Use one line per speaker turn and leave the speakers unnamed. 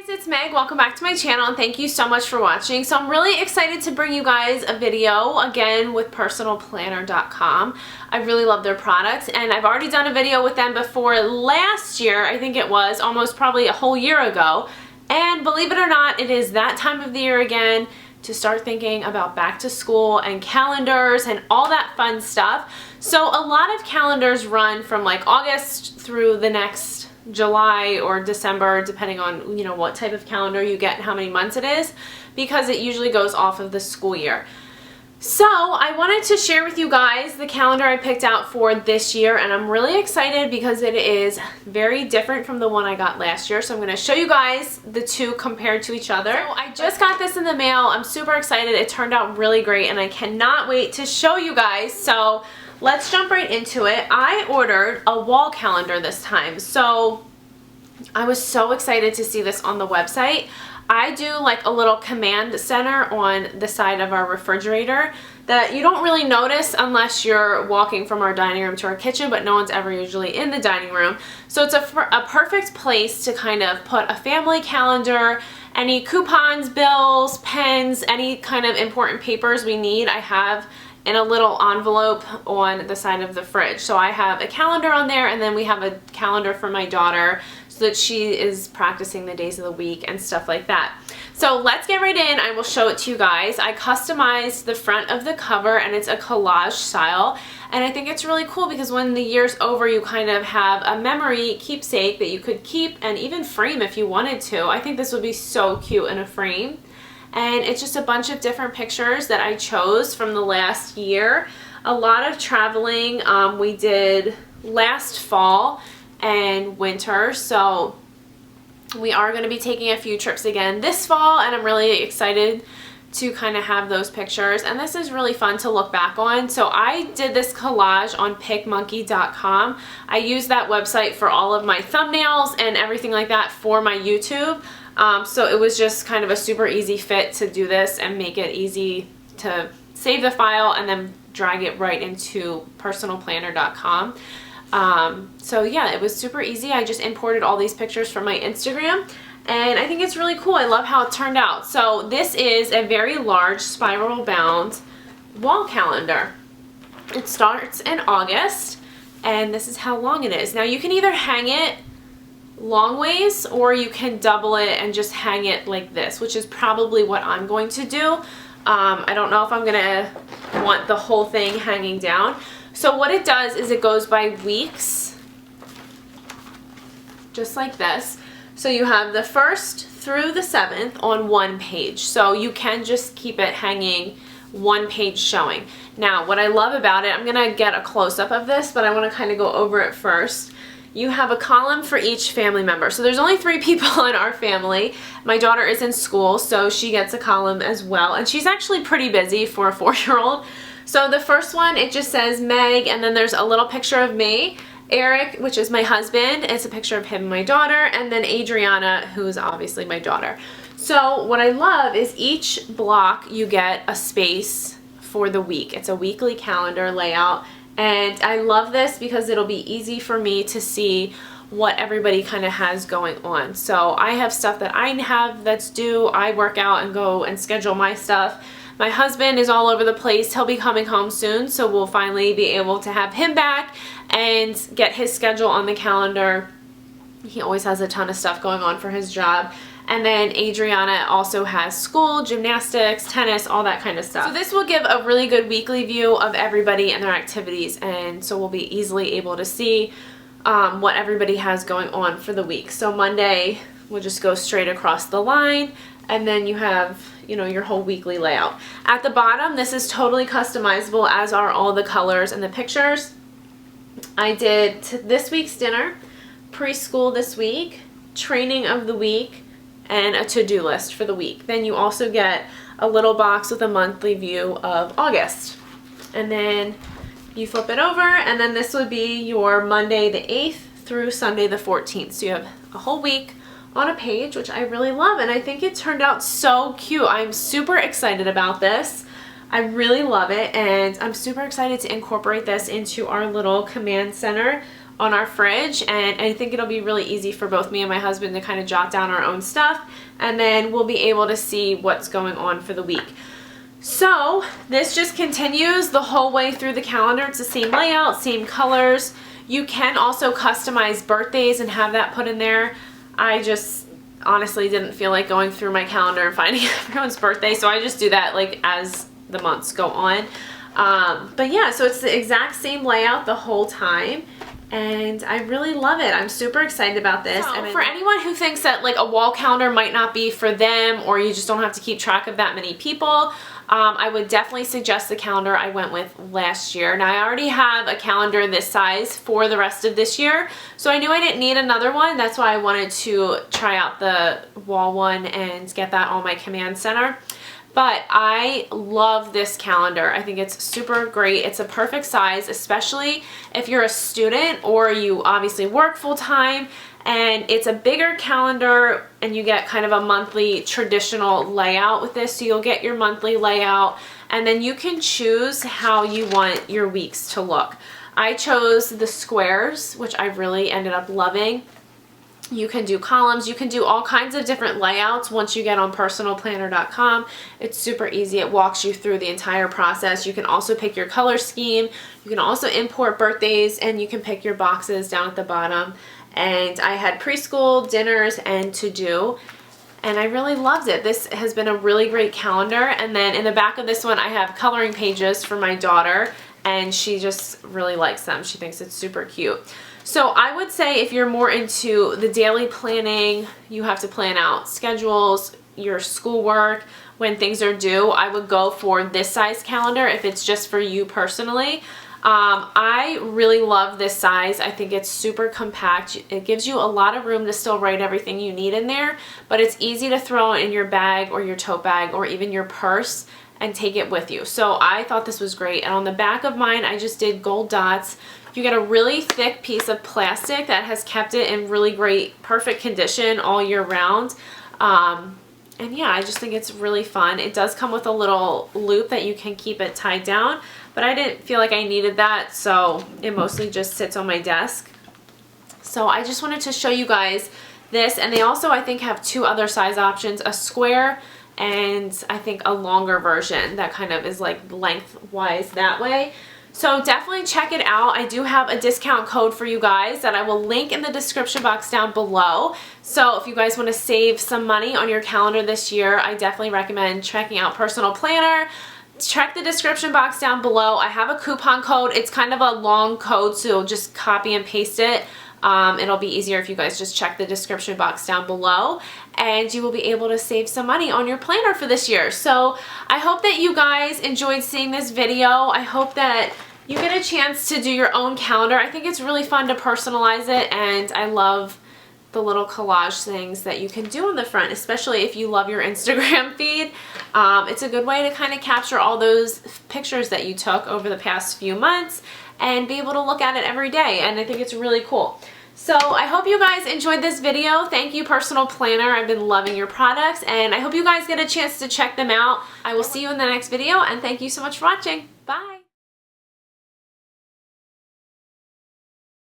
It's Meg. Welcome back to my channel and thank you so much for watching. So I'm really excited to bring you guys a video again with personalplanner.com. I really love their products and I've already done a video with them before last year. I think it was almost probably a whole year ago. And believe it or not, it is that time of the year again to start thinking about back to school and calendars and all that fun stuff. So a lot of calendars run from like August through the next July or December, depending on what type of calendar you get and how many months it is, because it usually goes off of the school year. So I wanted to share with you guys the calendar I picked out for this year, and I'm really excited because it is very different from the one I got last year. So I'm going to show you guys the two compared to each other. So I just got this in the mail. I'm super excited. It turned out really great and I cannot wait to show you guys. So let's jump right into it. I ordered a wall calendar this time. So I was so excited to see this on the website. I do like a little command center on the side of our refrigerator that you don't really notice unless you're walking from our dining room to our kitchen, but no one's ever usually in the dining room. So it's a perfect place to kind of put a family calendar, any coupons, bills, pens, any kind of important papers we need. I have in a little envelope on the side of the fridge. So I have a calendar on there, and then we have a calendar for my daughter so that she is practicing the days of the week and stuff like that. So let's get right in. I will show it to you guys. I customized the front of the cover and it's a collage style, and I think it's really cool because when the year's over you kind of have a memory keepsake that you could keep and even frame if you wanted to. I think this would be so cute in a frame. And it's just a bunch of different pictures that I chose from the last year. A lot of traveling we did last fall and winter, so we are going to be taking a few trips again this fall, and I'm really excited to kind of have those pictures, and this is really fun to look back on. So I did this collage on meg.antinucci. I use that website for all of my thumbnails and everything like that for my YouTube. So it was just kind of a super easy fit to do this and make it easy to save the file and then drag it right into personalplanner.com. So yeah, it was super easy. I just imported all these pictures from my Instagram, and I think it's really cool. I love how it turned out. So this is a very large spiral bound wall calendar. It starts in August, and this is how long it is. Now you can either hang it long ways or you can double it and just hang it like this, which is probably what I'm going to do. I don't know if I'm gonna want the whole thing hanging down. So what it does is it goes by weeks, just like this. So you have the 1st through the 7th on one page. So you can just keep it hanging one page showing. Now what I love about it, I'm gonna get a close-up of this, but I want to kind of go over it first. You have a column for each family member. So there's only 3 people in our family. My daughter is in school, so she gets a column as well. And she's actually pretty busy for a 4-year-old. So the first one, it just says Meg, and then there's a little picture of me. Eric, which is my husband, it's a picture of him and my daughter. And then Adriana, who's obviously my daughter. So what I love is each block you get a space for the week. It's a weekly calendar layout. And I love this because it'll be easy for me to see what everybody kind of has going on. So I have stuff that I have that's due. I work out and go and schedule my stuff. My husband is all over the place. He'll be coming home soon, so we'll finally be able to have him back and get his schedule on the calendar. He always has a ton of stuff going on for his job. And then Adriana also has school, gymnastics, tennis, all that kind of stuff. So this will give a really good weekly view of everybody and their activities, and so we'll be easily able to see what everybody has going on for the week. So Monday, we'll just go straight across the line, and then you have, your whole weekly layout. At the bottom, this is totally customizable, as are all the colors and the pictures. I did this week's dinner, preschool this week, training of the week, and a to-do list for the week. Then you also get a little box with a monthly view of August. And then you flip it over, and then this would be your Monday the 8th through Sunday the 14th. So you have a whole week on a page, which I really love, and I think it turned out so cute. I'm super excited about this. I really love it, and I'm super excited to incorporate this into our little command center on our fridge, and I think it'll be really easy for both me and my husband to kind of jot down our own stuff, and then we'll be able to see what's going on for the week. So this just continues the whole way through the calendar. It's the same layout, same colors. You can also customize birthdays and have that put in there. I just honestly didn't feel like going through my calendar and finding everyone's birthday, so I just do that like as the months go on. But yeah, so it's the exact same layout the whole time, and I really love it. I'm super excited about this. So, and for anyone who thinks that like a wall calendar might not be for them, or you just don't have to keep track of that many people, I would definitely suggest the calendar I went with last year. Now I already have a calendar this size for the rest of this year, so I knew I didn't need another one. That's why I wanted to try out the wall one and get that on my command center. But I love this calendar. I think it's super great. It's a perfect size, especially if you're a student or you obviously work full-time, and it's a bigger calendar and you get kind of a monthly traditional layout with this. So you'll get your monthly layout, and then you can choose how you want your weeks to look. I chose the squares, which I really ended up loving. You can do columns, you can do all kinds of different layouts once you get on personalplanner.com. It's super easy. It walks you through the entire process. You can also pick your color scheme. You can also import birthdays, and you can pick your boxes down at the bottom. And I had preschool, dinners, and to-do, and I really loved it. This has been a really great calendar. And then in the back of this one, I have coloring pages for my daughter, and she just really likes them. She thinks it's super cute. So I would say if you're more into the daily planning, you have to plan out schedules, your schoolwork, when things are due, I would go for this size calendar if it's just for you personally. I really love this size. I think it's super compact. It gives you a lot of room to still write everything you need in there, but it's easy to throw in your bag or your tote bag or even your purse and take it with you. So I thought this was great. And on the back of mine, I just did gold dots. You get a really thick piece of plastic that has kept it in really great, perfect condition all year round. And yeah, I just think it's really fun. It does come with a little loop that you can keep it tied down, but I didn't feel like I needed that, so it mostly just sits on my desk. So I just wanted to show you guys this, and they also, I think, have two other size options, a square and I think a longer version that kind of is like lengthwise that way. So definitely check it out. I do have a discount code for you guys that I will link in the description box down below. So if you guys want to save some money on your calendar this year, I definitely recommend checking out Personal Planner. Check the description box down below. I have a coupon code. It's kind of a long code, so just copy and paste it. It'll be easier if you guys just check the description box down below, and you will be able to save some money on your planner for this year. So I hope that you guys enjoyed seeing this video. I hope that you get a chance to do your own calendar. I think it's really fun to personalize it, and I love the little collage things that you can do on the front, especially if you love your Instagram feed. It's a good way to kind of capture all those pictures that you took over the past few months and be able to look at it every day, and I think it's really cool. So I hope you guys enjoyed this video. Thank you, Personal Planner. I've been loving your products, and I hope you guys get a chance to check them out. I will see you in the next video, and thank you so much for watching.